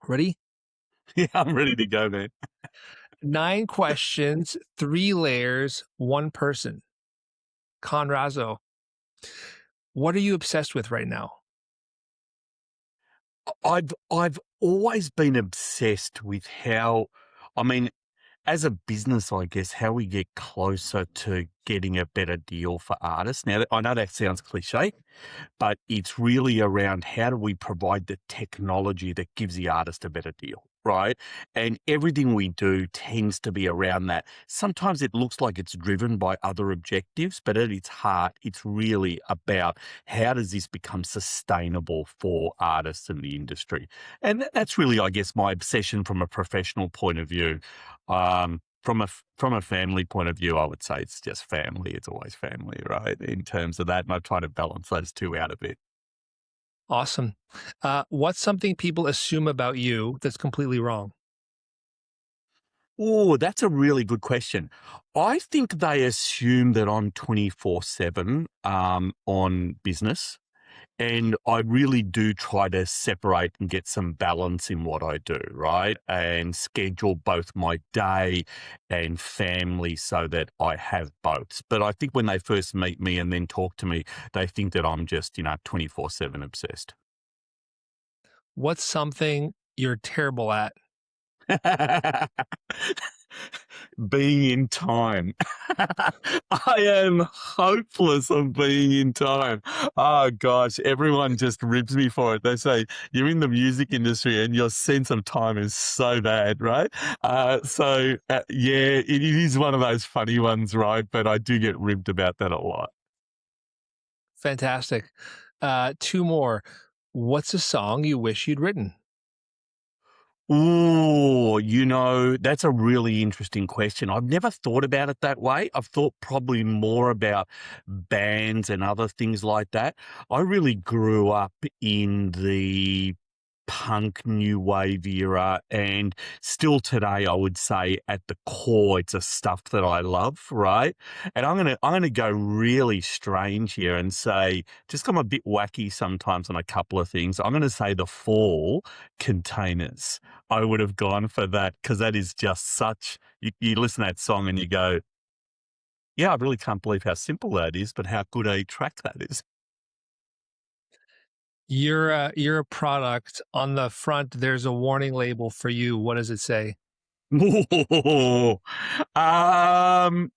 Ready? Yeah, I'm ready to go, man. 9 questions, 3 layers, 1 person. Raso, what are you obsessed with right now? I've always been obsessed with how, I mean, as a business, I guess, how we get closer to getting a better deal for artists. Now, I know that sounds cliche, but it's really around how do we provide the technology that gives the artist a better deal, right? And everything we do tends to be around that. Sometimes it looks like it's driven by other objectives, but at its heart, it's really about how does this become sustainable for artists in the industry? And that's really, I guess, my obsession from a professional point of view. From a family point of view, I would say it's just family. It's always family, right? In terms of that, and I try to balance those two out a bit. Awesome. What's something people assume about you that's completely wrong? Oh, that's a really good question. I think they assume that I'm 24/7 on business. And I really do try to separate and get some balance in what I do, right? And schedule both my day and family so that I have both. But I think when they first meet me and then talk to me, they think that I'm just, 24/7 obsessed. What's something you're terrible at? Being in time. I am hopeless of being in time. Oh gosh, everyone just ribs me for it. They say you're in the music industry and your sense of time is so bad, right? Yeah, it is one of those funny ones, right? But I do get ribbed about that a lot. Fantastic. 2 more. What's a song you wish you'd written? Oh, that's a really interesting question. I've never thought about it that way. I've thought probably more about bands and other things like that. I really grew up in the punk new wave era, and still today I would say at the core it's a stuff that I love, right? And I'm gonna go really strange here and say, just I'm a bit wacky sometimes on a couple of things. I'm gonna say the Fall Containers. I would have gone for that because that is just such, you listen to that song and you go, yeah, I really can't believe how simple that is, but how good a track that is. You're a product. On the front, there's a warning label for you. What does it say? um,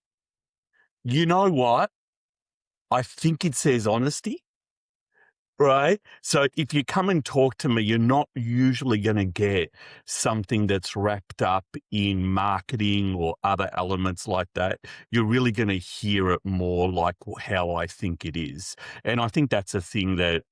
you know what? I think it says honesty, right? So if you come and talk to me, you're not usually going to get something that's wrapped up in marketing or other elements like that. You're really going to hear it more like how I think it is. And I think that's a thing that,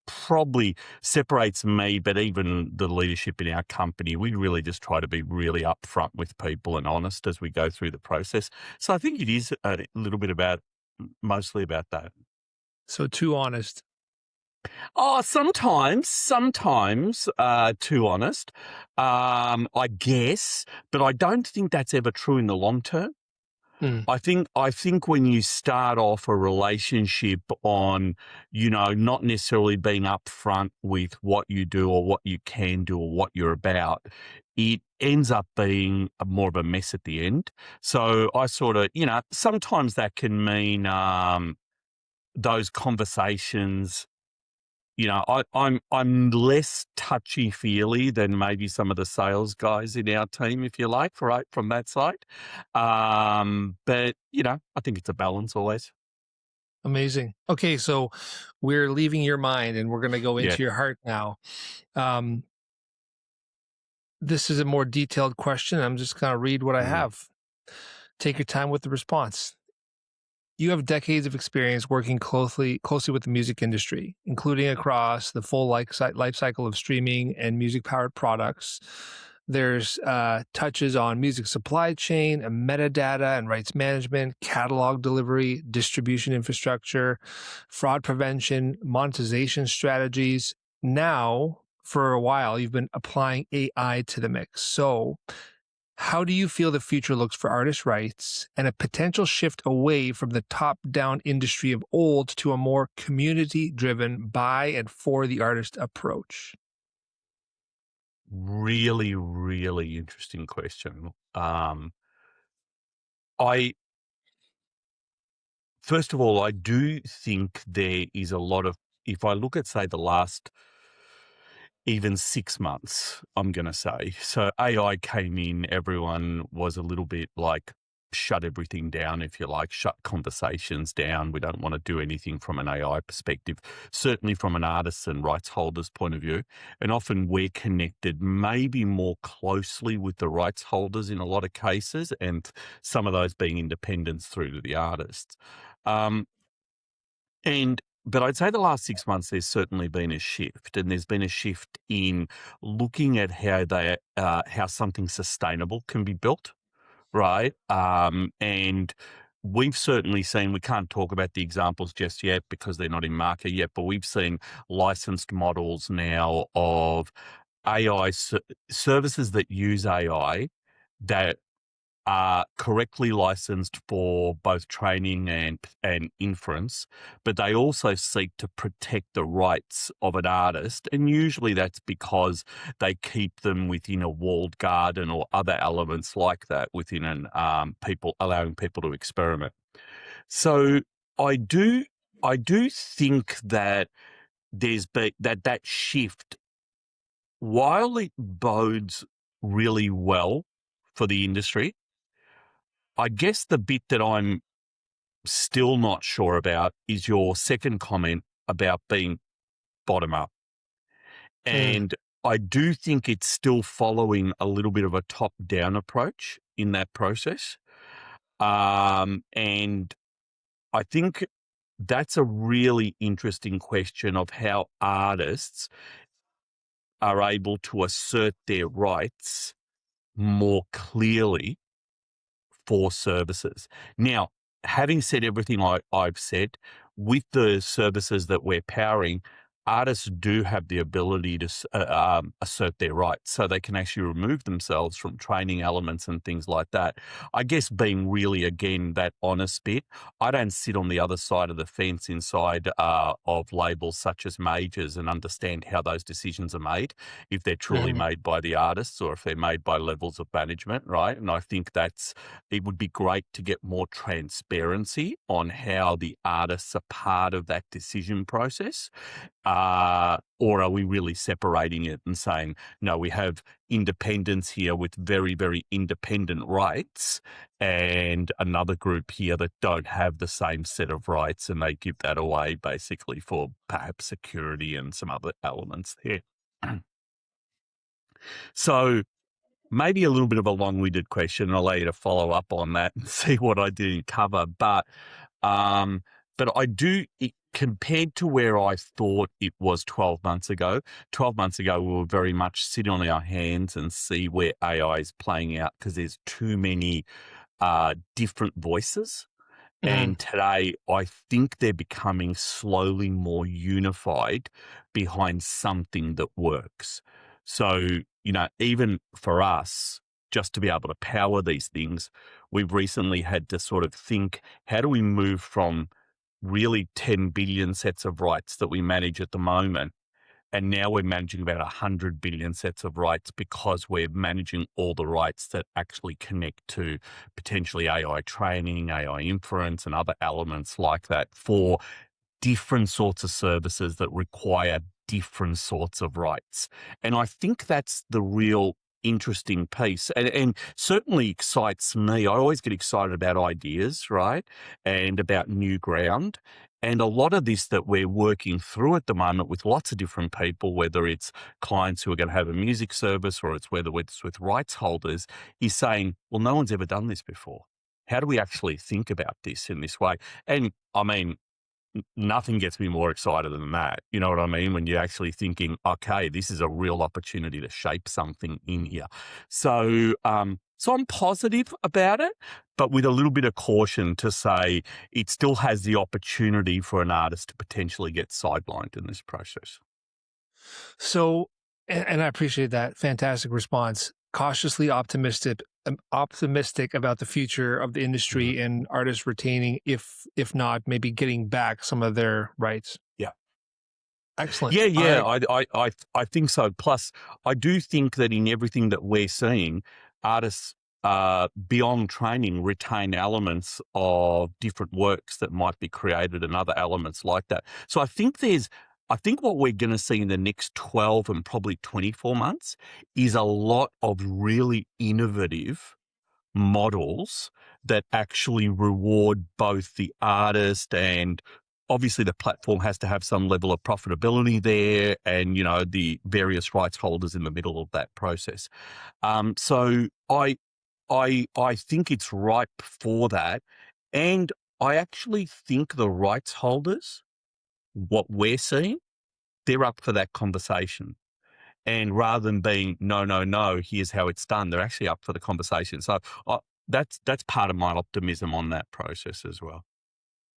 probably separates me, but even the leadership in our company, we really just try to be really upfront with people and honest as we go through the process. So I think it is a little bit about, mostly about that. So too honest. Oh, sometimes, too honest, I guess, but I don't think that's ever true in the long term. Mm. I think when you start off a relationship on, not necessarily being upfront with what you do or what you can do or what you're about, it ends up being more of a mess at the end. So I sort of, sometimes that can mean, those conversations. I'm less touchy-feely than maybe some of the sales guys in our team, if you like, right, from that side. But, I think it's a balance always. Amazing. Okay, so we're leaving your mind and we're going to go Yeah. into your heart now. Um, this is a more detailed question. I'm just going to read what I Mm, have. Take your time with the response. You have decades of experience working closely with the music industry, including across the full life cycle of streaming and music powered products. There's touches on music supply chain and metadata and rights management, catalog delivery, distribution infrastructure, fraud prevention, monetization strategies. Now, for a while, you've been applying AI to the mix. So, how do you feel the future looks for artist rights and a potential shift away from the top down industry of old to a more community driven by and for the artist approach? Really, really interesting question. I First of all, I do think there is a lot of, if I look at, say, the last even 6 months, I'm gonna say. So AI came in, everyone was a little bit like, shut everything down, if you like, shut conversations down. We don't wanna do anything from an AI perspective, certainly from an artist and rights holder's point of view. And often we're connected maybe more closely with the rights holders in a lot of cases, and some of those being independents through to the artists. Um, but I'd say the last 6 months, there's certainly been a shift, and there's been a shift in looking at how something sustainable can be built, right? And we've certainly seen, we can't talk about the examples just yet because they're not in market yet, but we've seen licensed models now of AI services that use AI that are correctly licensed for both training and inference, but they also seek to protect the rights of an artist. And usually that's because they keep them within a walled garden or other elements like that within allowing people to experiment. So I do I do think that that shift, while it bodes really well for the industry, I guess the bit that I'm still not sure about is your second comment about being bottom up. Mm, And I do think it's still following a little bit of a top down approach in that process. And I think that's a really interesting question of how artists are able to assert their rights more clearly for services. Now, having said everything I've said, with the services that we're powering, artists do have the ability to assert their rights, so they can actually remove themselves from training elements and things like that. I guess being really, again, that honest bit, I don't sit on the other side of the fence inside of labels such as majors and understand how those decisions are made, if they're truly mhm. made by the artists or if they're made by levels of management, right? And I think it would be great to get more transparency on how the artists are part of that decision process. Or are we really separating it and saying, no, we have independents here with very, very independent rights and another group here that don't have the same set of rights, and they give that away basically for perhaps security and some other elements there. So maybe a little bit of a long-winded question. I'll allow you to follow up on that and see what I didn't cover. Um, but compared to where I thought it was 12 months ago, 12 months ago, we were very much sitting on our hands and see where AI is playing out because there's too many different voices. Mm. And today, I think they're becoming slowly more unified behind something that works. So, even for us, just to be able to power these things, we've recently had to sort of think, how do we move from really 10 billion sets of rights that we manage at the moment, and now we're managing about 100 billion sets of rights because we're managing all the rights that actually connect to potentially AI training, AI inference, and other elements like that for different sorts of services that require different sorts of rights. And I think that's the real interesting piece, and certainly excites me. I always get excited about ideas, right? And about new ground. And a lot of this that we're working through at the moment with lots of different people, whether it's clients who are going to have a music service or whether it's with rights holders, is saying, well, no one's ever done this before. How do we actually think about this in this way? And I mean, nothing gets me more excited than that. You know what I mean? When you're actually thinking, okay, this is a real opportunity to shape something in here. So I'm positive about it, but with a little bit of caution to say it still has the opportunity for an artist to potentially get sidelined in this process. So, and I appreciate that fantastic response. Cautiously optimistic about the future of the Mhm. industry and artists retaining, if not maybe getting back some of their rights. Yeah. Excellent. Yeah, All yeah, right. I think so. Plus, I do think that in everything that we're seeing, artists, beyond training, retain elements of different works that might be created and other elements like that. So I think what we're going to see in the next 12 and probably 24 months is a lot of really innovative models that actually reward both the artist, and obviously the platform has to have some level of profitability there, and the various rights holders in the middle of that process. So I think it's ripe for that, and I actually think the rights holders, what we're seeing, they're up for that conversation. And rather than being, "No, no, no, here's how it's done," they're actually up for the conversation. So, that's part of my optimism on that process as well.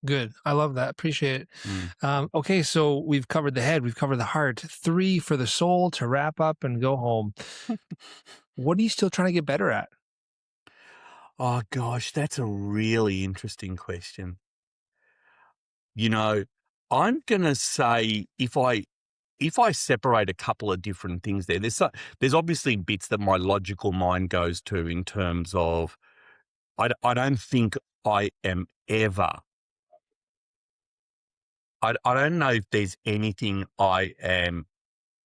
Good. I love that. Appreciate it. Mm. Okay, so we've covered the head, we've covered the heart. Three for the soul to wrap up and go home. What are you still trying to get better at? Oh gosh, that's a really interesting question. You know, I'm gonna say if I separate a couple of different things there, there's obviously bits that my logical mind goes to in terms of I don't think I am ever I don't know if there's anything I am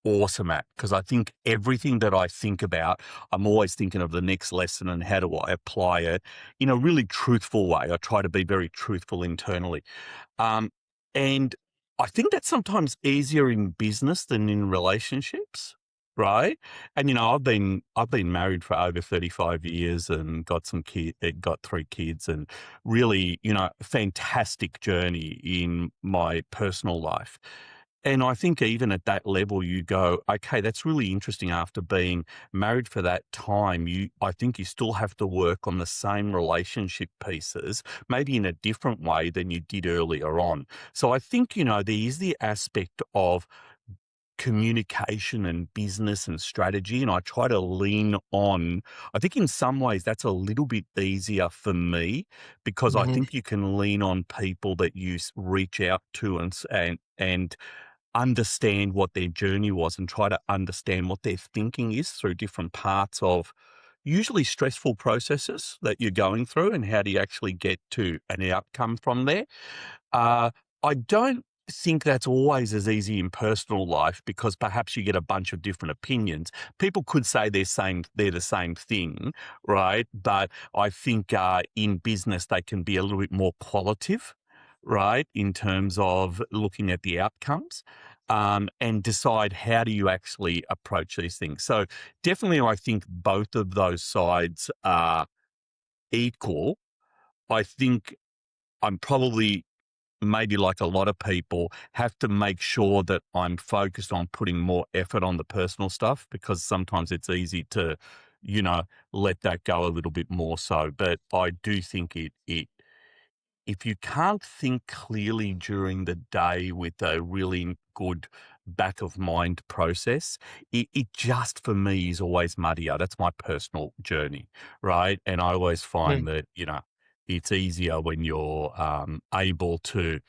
awesome at, because I think everything that I think about, I'm always thinking of the next lesson and how do I apply it in a really truthful way. I try to be very truthful internally. Um, and I think that's sometimes easier in business than in relationships, right? And I've been married for over 35 years and got three kids, and really, fantastic journey in my personal life. And I think even at that level, you go, okay, that's really interesting. After being married for that time, I think you still have to work on the same relationship pieces, maybe in a different way than you did earlier on. So I think, there is the aspect of communication and business and strategy. And I try to lean on, I think in some ways that's a little bit easier for me, because I Mhm. think you can lean on people that you reach out to and understand what their journey was, and try to understand what their thinking is through different parts of usually stressful processes that you're going through, and how do you actually get to an outcome from there. Uh, I don't think that's always as easy in personal life, because perhaps you get a bunch of different opinions. People could say they're the same thing, right? But I think in business they can be a little bit more qualitative, right, in terms of looking at the outcomes, and decide how do you actually approach these things. So definitely, I think both of those sides are equal. I think I'm probably, maybe like a lot of people, have to make sure that I'm focused on putting more effort on the personal stuff, because sometimes it's easy to, you know, let that go a little bit more so. But I do think if you can't think clearly during the day with a really good back of mind process, it just for me is always muddier. That's my personal journey, right? And I always Mm. find that, it's easier when you're able to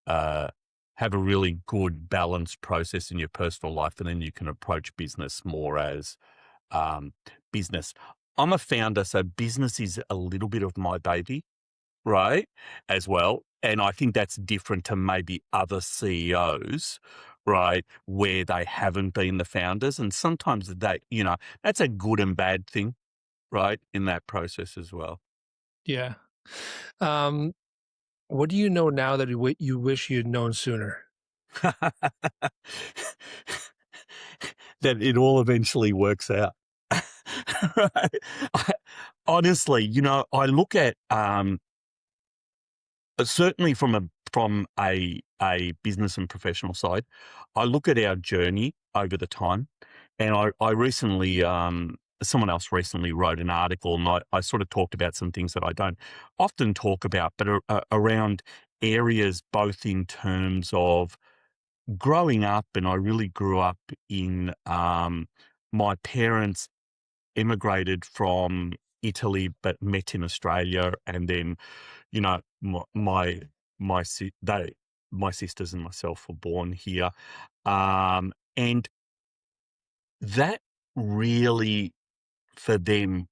uh, have a really good balanced process in your personal life, and then you can approach business more as um, business. I'm a founder, so business is a little bit of my baby, right, as well. And I think that's different to maybe other CEOs, right, where they haven't been the founders. And sometimes that's a good and bad thing, right, in that process as well. Yeah. Um, what do you know now that you wish you'd known sooner? That it all eventually works out. Right? I, honestly, I look at certainly from a business and professional side, I look at our journey over the time, and I recently someone else recently wrote an article, and I sort of talked about some things that I don't often talk about, but around areas both in terms of growing up, and I really grew up in my parents immigrated from Italy but met in Australia, and then, my my sisters and myself were born here. And that really, for them,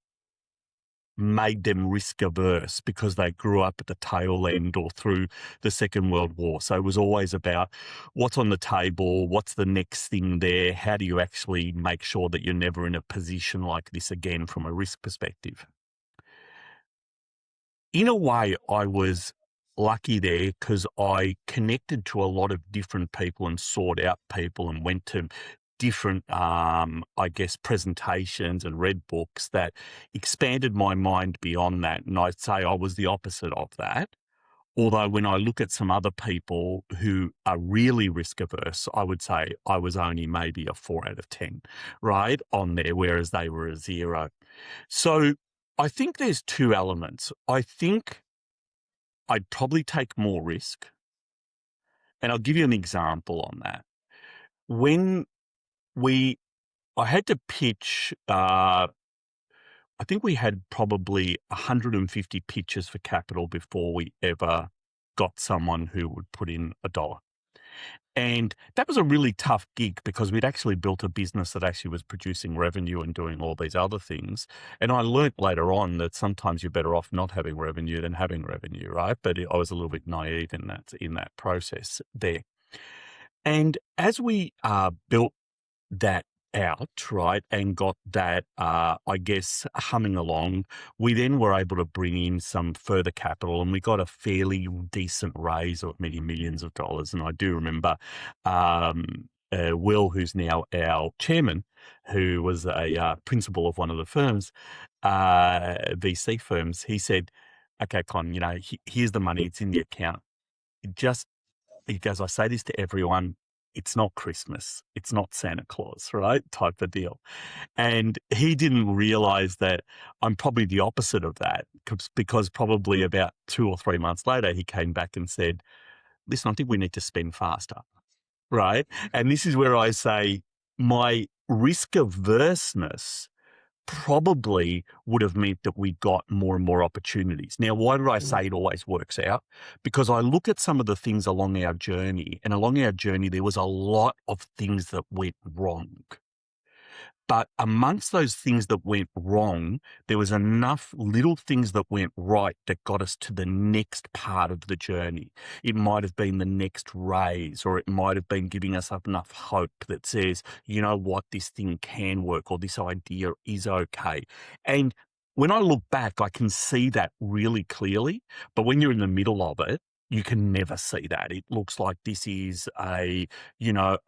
made them risk averse because they grew up at the tail end or through the Second World War. So it was always about what's on the table, what's the next thing there, how do you actually make sure that you're never in a position like this again from a risk perspective. In a way, I was lucky there because I connected to a lot of different people and sought out people and went to different, I guess, presentations and read books that expanded my mind beyond that. And I'd say I was the opposite of that. Although when I look at some other people who are really risk averse, I would say I was only maybe a 4 out of 10, right, on there, whereas they were a 0. So I think there's two elements. I think I'd probably take more risk. And I'll give you an example on that. When I had to pitch, I think we had probably 150 pitches for capital before we ever got someone who would put in $1. And that was a really tough gig because we'd actually built a business that actually was producing revenue and doing all these other things. And I learnt later on that sometimes you're better off not having revenue than having revenue, right? But I was a little bit naive in that process there. And as we built that out, right, and got that, I guess, humming along, we then were able to bring in some further capital and we got a fairly decent raise of many millions of dollars. And I do remember Will, who's now our chairman, who was a principal of one of the firms, VC firms, he said, okay, Con, here's the money, it's in the account. He goes, I say this to everyone, it's not Christmas, it's not Santa Claus, right? Type of deal. And he didn't realize that I'm probably the opposite of that because probably about 2 or 3 months later, he came back and said, listen, I think we need to spend faster, right? And this is where I say my risk averseness probably would have meant that we got more and more opportunities. Now, why did I say it always works out? Because I look at some of the things along our journey, and along our journey, there was a lot of things that went wrong. But amongst those things that went wrong, there was enough little things that went right that got us to the next part of the journey. It might have been the next raise, or it might have been giving us enough hope that says, you know what, this thing can work, or this idea is okay. And when I look back, I can see that really clearly. But when you're in the middle of it, you can never see that. It looks like this is a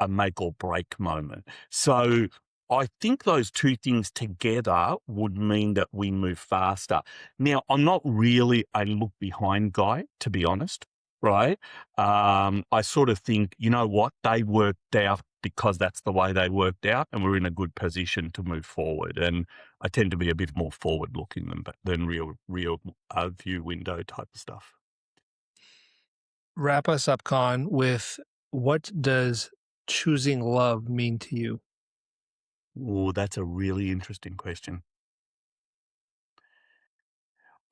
make or break moment. So I think those two things together would mean that we move faster. Now, I'm not really a look behind guy, to be honest, right? I sort of think, you know what, they worked out because that's the way they worked out, and we're in a good position to move forward. And I tend to be a bit more forward looking than real view window type of stuff. Wrap us up, Con, with what does choosing love mean to you? Oh, that's a really interesting question.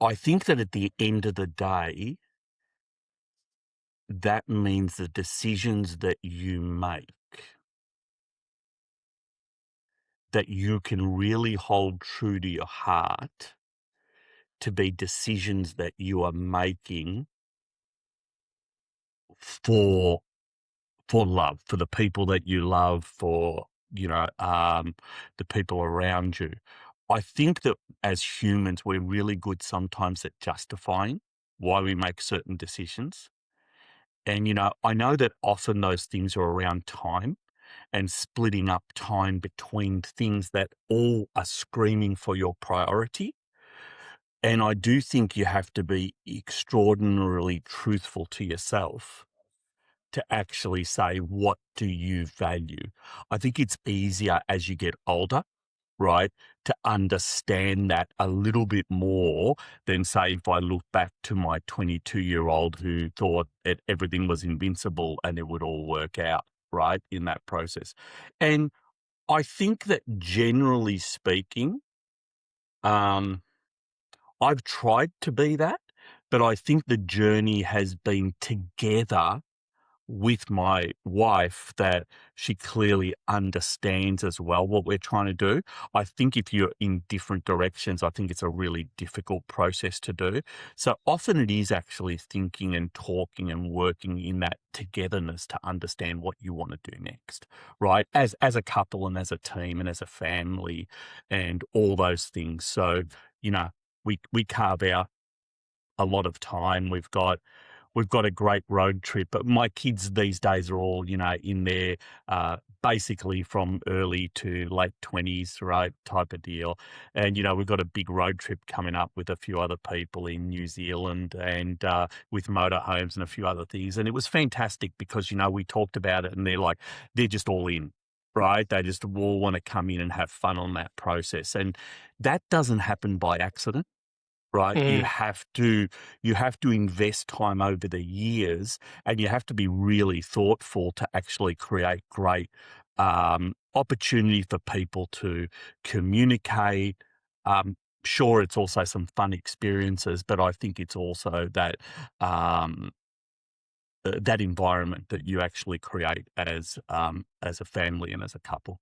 I think that at the end of the day, that means the decisions that you make, that you can really hold true to your heart to be decisions that you are making for love, for the people that you love, for the people around you. I think that as humans, we're really good sometimes at justifying why we make certain decisions. And, I know that often those things are around time and splitting up time between things that all are screaming for your priority. And I do think you have to be extraordinarily truthful to yourself to actually say, what do you value? I think it's easier as you get older, right, to understand that a little bit more than, say, if I look back to my 22-year-old who thought that everything was invincible and it would all work out, right, in that process. And I think that generally speaking, I've tried to be that, but I think the journey has been together with my wife that she clearly understands as well what we're trying to do. I think if you're in different directions, I think it's a really difficult process to do. So often it is actually thinking and talking and working in that togetherness to understand what you want to do next, right? As a couple and as a team and as a family and all those things. So, you know, we carve out a lot of time. We've got a great road trip, but my kids these days are all, in their basically from early to late 20s, right, type of deal. And, we've got a big road trip coming up with a few other people in New Zealand and with motorhomes and a few other things. And it was fantastic because, we talked about it and they're just all in. Right. They just all want to come in and have fun on that process. And that doesn't happen by accident, right? You Mhm. have to invest time over the years, and you have to be really thoughtful to actually create great opportunity for people to communicate. Sure, it's also some fun experiences, but I think it's also um, that environment that you actually create as a family and as a couple.